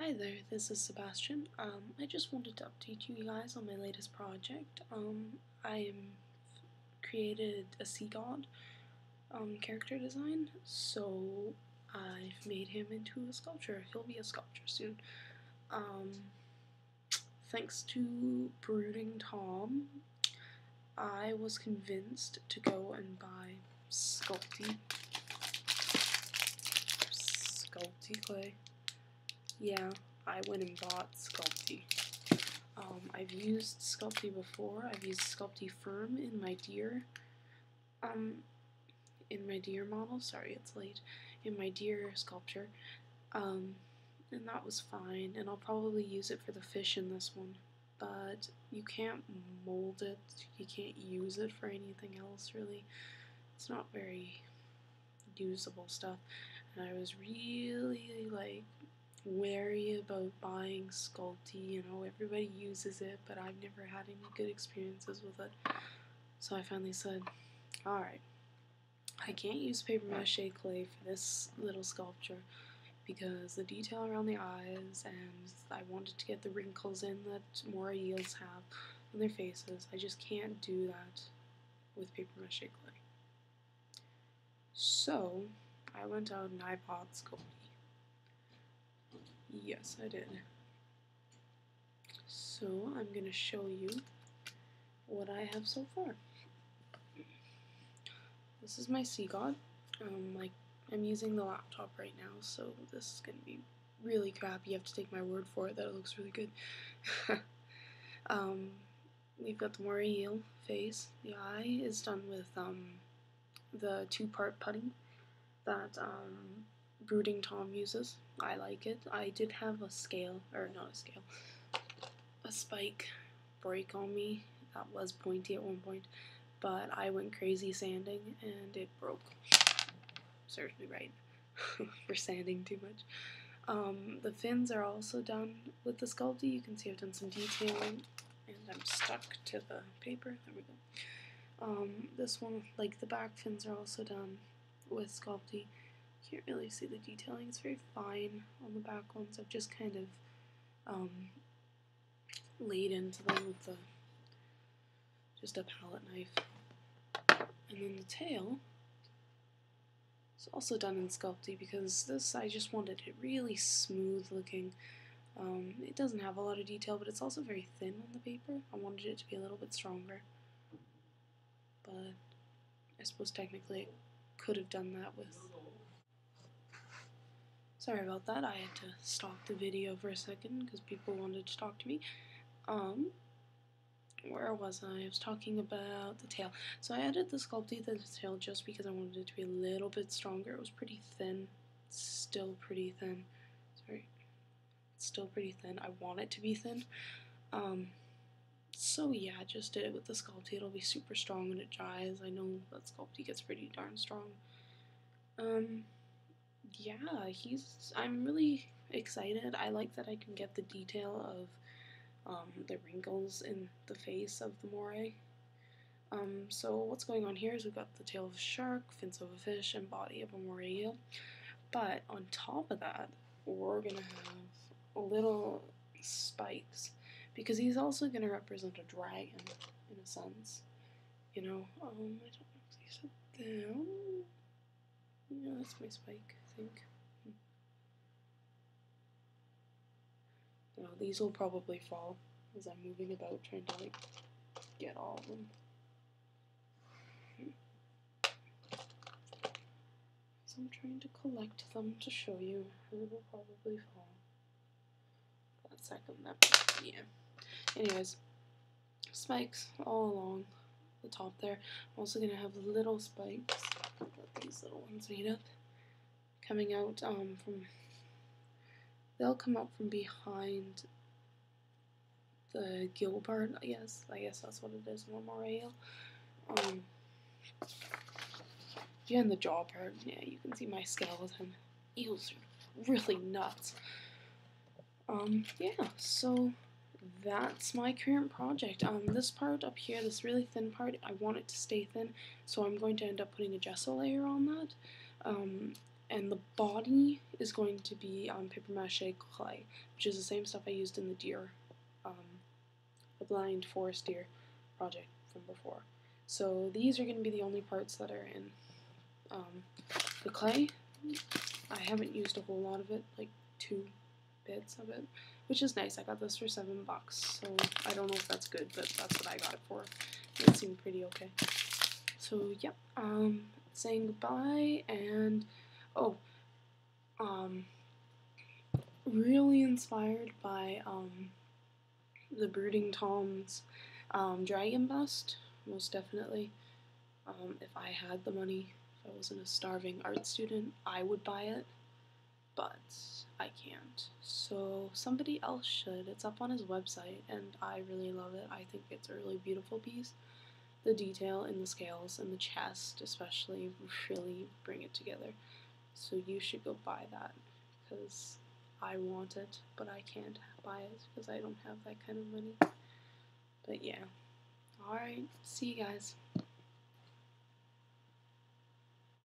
Hi there, this is Sebastian. I just wanted to update you guys on my latest project. I created a sea god character design, so I've made him into a sculpture. He'll be a sculpture soon. Thanks to Brooding Tom, I was convinced to go and buy Sculpey clay. Yeah, I went and bought Sculpey. I've used Sculpey before. I've used Sculpey Firm in my deer model. Sorry, it's late. In my deer sculpture, and that was fine. And I'll probably use it for the fish in this one. But you can't mold it. You can't use it for anything else, really. It's not very usable stuff. And I was really wary about buying Sculpey. Everybody uses it, but I've never had any good experiences with it. So I finally said, alright, I can't use paper mache clay for this little sculpture because the detail around the eyes, and I wanted to get the wrinkles in that moray eels have on their faces. I just can't do that with paper mache clay. So I went out and I bought Sculpey. Yes, I did. So I'm going to show you what I have so far. This is my sea god. I'm using the laptop right now, so this is going to be really crappy. You have to take my word for it that it looks really good. We've got the moray eel face. The eye is done with the two-part putty that Brooding Tom uses. I like it. I did have a spike break on me that was pointy at one point, but I went crazy sanding and it broke. Serves me right for sanding too much. The fins are also done with the Sculpey. You can see I've done some detailing, and I'm stuck to the paper. There we go. This one, the back fins are also done with Sculpey. Can't really see the detailing. It's very fine on the back ones. I've just kind of laid into them with just a palette knife. And then the tail is also done in Sculpey because this, I just wanted it really smooth looking. It doesn't have a lot of detail, but it's also very thin on the paper. I wanted it to be a little bit stronger. But I suppose technically it could have done that with... Sorry about that, I had to stop the video for a second because people wanted to talk to me. Where was I? I was talking about the tail. So I added the Sculpey to the tail just because I wanted it to be a little bit stronger. It was pretty thin. It's still pretty thin. Sorry. It's still pretty thin. I want it to be thin. So yeah, I just did it with the Sculpey. It'll be super strong when it dries. I know that Sculpey gets pretty darn strong. Yeah, I'm really excited. I like that I can get the detail of the wrinkles in the face of the moray. So what's going on here is we've got the tail of a shark, fins of a fish, and body of a moray eel. But on top of that, we're going to have little spikes, because he's also going to represent a dragon, in a sense. I don't know if he said down. Yeah, that's my spike, I think. No, these will probably fall as I'm moving about trying to get all of them. So I'm trying to collect them to show you. They will probably fall. That second, yeah. Anyways, spikes all along the top there. I'm also gonna have little spikes, these little ones made up, coming out they'll come up from behind the gill part, I guess that's what it is in the moray eel. Behind the jaw part, yeah, you can see my skeleton. Eels are really nuts. Yeah, so that's my current project. This part up here, this really thin part, I want it to stay thin, so I'm going to end up putting a gesso layer on that. And the body is going to be on paper mache clay, which is the same stuff I used in the deer, the blind forest deer project from before. So these are going to be the only parts that are in. The clay, I haven't used a whole lot of it, like 2 bits of it, which is nice. I got this for $7, so I don't know if that's good, but that's what I got it for. It seemed pretty okay. So yep, saying goodbye, and really inspired by the Brooding Tom's Dragon Bust, most definitely. If I had the money, if I wasn't a starving art student, I would buy it, but I can't. So somebody else should. It's up on his website, and I really love it. I think it's a really beautiful piece. The detail in the scales and the chest especially really bring it together. So you should go buy that, because I want it, but I can't buy it because I don't have that kind of money. But yeah. Alright, see you guys.